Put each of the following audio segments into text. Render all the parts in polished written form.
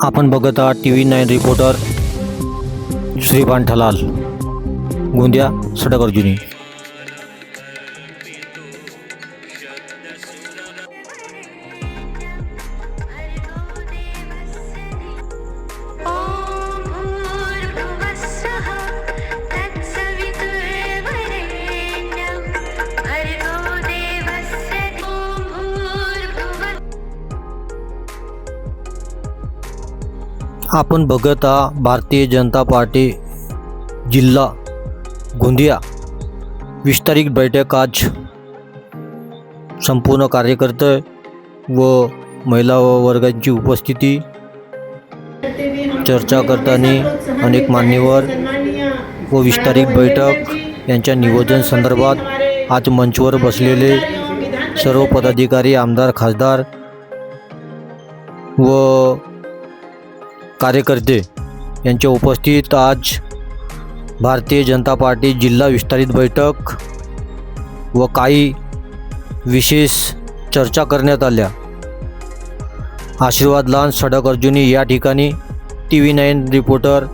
आपण बघत आहात TV9 रिपोर्टर श्री पांठलाल, गोंदिया सडक अर्जुनी। आपण बघत आहात भारतीय जनता पार्टी जिल्हा गोंदिया विस्तारित बैठक। आज संपूर्ण कार्यकर्ते व महिला वर्गांची उपस्थिती, चर्चा करताना अनेक मान्यवर व विस्तारित बैठक यांच्या नियोजन संदर्भात आज मंचवर बसलेले सर्व पदाधिकारी, आमदार, खासदार व कार्यकर्ते यांच्या उपस्थित आज भारतीय जनता पार्टी जिल्हा विस्तारित बैठक व काही विशेष चर्चा करण्यात आल्या। आशीर्वाद लॉन्स सडक अर्जुनी या ठिकाणी TV9 रिपोर्टर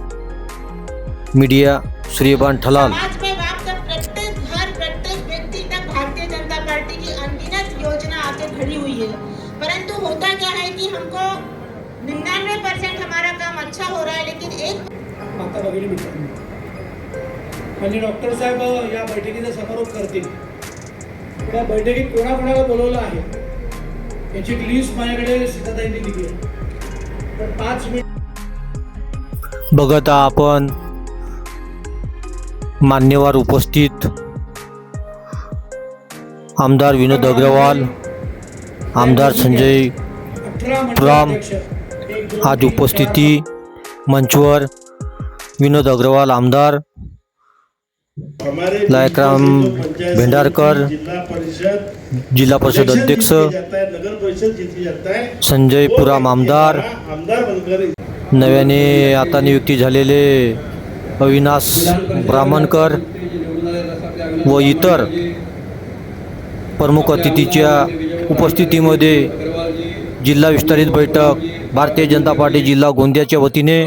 मीडिया श्री पांठलाल। प्रत्येक व्यक्ति तक भारतीय जनता पार्टी की अनगिनत योजना आके खड़ी हुई है, परंतु होता क्या है कि हमको 99% हमारा काम अच्छा हो रहा है, लेकिन एक माता भगिनी मित्रांनो, म्हणजे डॉक्टर साहेब या बैठकीचा समारोप करतील। त्या बैठकीत कोणाकोणाला बोलवलं आहे याची लिस्ट माझ्याकडे सीताताईंनी दिली आहे। तर 5 मिनिट बघत आपण मान्यवर उपस्थित आमदार विनोद अग्रवाल, आमदार संजय पुराम आज उपस्थिती मंचवर विनोद अग्रवाल, आमदार लायकराम भेंडारकर, जिल्हा परिषद अध्यक्ष संजय पुराम, आमदार नव्याने आता नियुक्ती झालेले अविनाश ब्राह्मणकर व इतर प्रमुख अतिथीच्या उपस्थितीमध्ये जिल्हा विस्तारित बैठक भारतीय जनता पार्टी जिल्हा गोंदियाच्या वतीने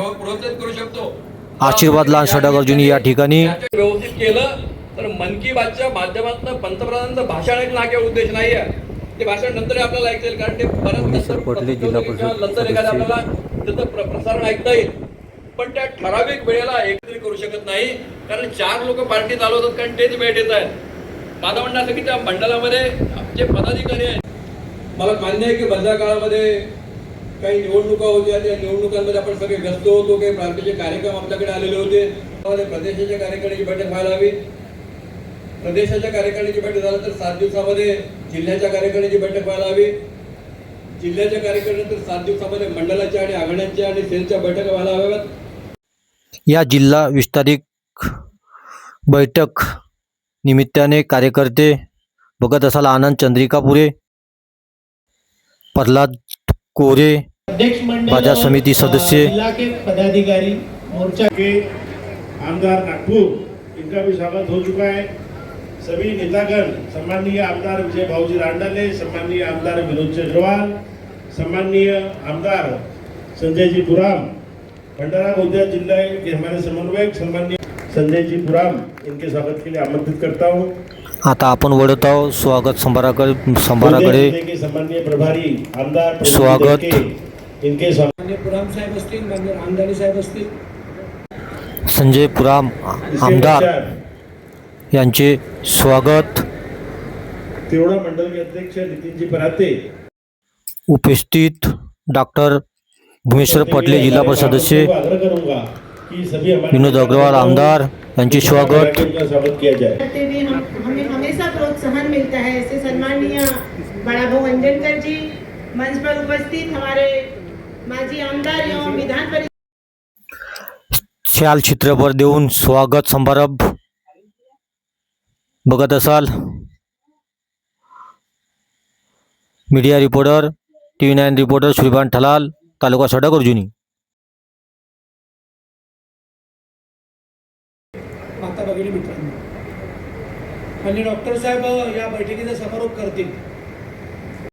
आशीर्वाद लॉन्स सडक अर्जुनी या ठिकाणी व्यवस्थित केलं तर मन की बातच्या माध्यमातून पंतप्रधानांचं भाषण ऐकणं हा काही उद्देश नाही आहे। ते भाषण नंतर आपल्याला ऐकता येईल, कारण ते बरंच पटले जिल्हा परिषद नंतर एखादं आपल्याला त्याचं प्रसारण ऐकता येईल, पण त्या ठराविक वेळेला एकत्रित करू शकत नाही, कारण 4 लोक पार्टीत आलो होतात, कारण तेच वेळ येत आहेत। माझं म्हणणं असं की त्या मंडळामध्ये जे पदाधिकारी आहेत, मला मान्य आहे की बंद काळामध्ये काही निवडणुका होत्या, त्या निवडणुकांमध्ये आपण सगळे व्यस्त होतो, काही प्रांतीय कार्यक्रम आपल्याकडे आलेले होते। प्रदेशाच्या कार्यकारिणीची बैठक व्हायला हवी। प्रदेशाच्या कार्यकारिणीची बैठक झालं तर 7 दिवसामध्ये जिल्ह्याच्या कार्यकारिणीची बैठक व्हायला हवी। जिल्ह्याच्या कार्यकारिणीनंतर 7 दिवसामध्ये मंडळाच्या आणि आघाड्यांच्या आणि सेलच्या बैठका व्हायला हव्यात। या जिल्हा विस्तारित बैठक निमित्ताने कार्यकर्ते बघत असाल आनंद चंद्रिकापुरे, प्रल्हाद कोरे, बाजार समिति सदस्य, जिला के पदाधिकारी, मोर्चा के आमदार नागपुर, इनका भी स्वागत हो चुका है। सभी नेतागण, सम्माननीय आमदार विजय भाऊजी रांडाले, सम्माननीय आमदार विनोद अग्रवाल, सम्माननीय आमदार संजय जी पुराम, भंडारा गोंदिया जिला के हमारे समन्वयक सम्माननीय संजय जी पुराम, इनके स्वागत के लिए आमंत्रित करता हूँ। आता आपण वळत आहोत स्वागत संभाराकडे। सम्माननीय प्रभारी आमदार स्वागत इनके माननीय पुराम साहेब असतील, माननीय रामदानी साहेब असतील, संजय पुराम आमदार यांचे स्वागत। तिरोडा मंडल के अध्यक्ष नितिन जी पराते, उपस्थित डॉक्टर भूमेश्वर पटले, जिल्हा परिषद सदस्य आग्रह करूंगा कि सभी हमारे विनोद अग्रवाल आमदार यांचे स्वागत। स्वागत किया जाए। करते हुए हमें हमेशा प्रोत्साहन मिलता है। ऐसे सम्माननीय बड़ा भाऊ अंजनकर जी, मंच पर उपस्थित हमारे माजी आमदार एवं विधान परिषद शाल चित्रपर देऊन स्वागत समारंभ बघत असाल। Media reporter TV9 reporter Shri Panthalal, taluka Sadak Arjuni. माता भगिनी मित्रांनो, म्हणजे डॉक्टर साहेब या बैठकीचा समारोप करतील।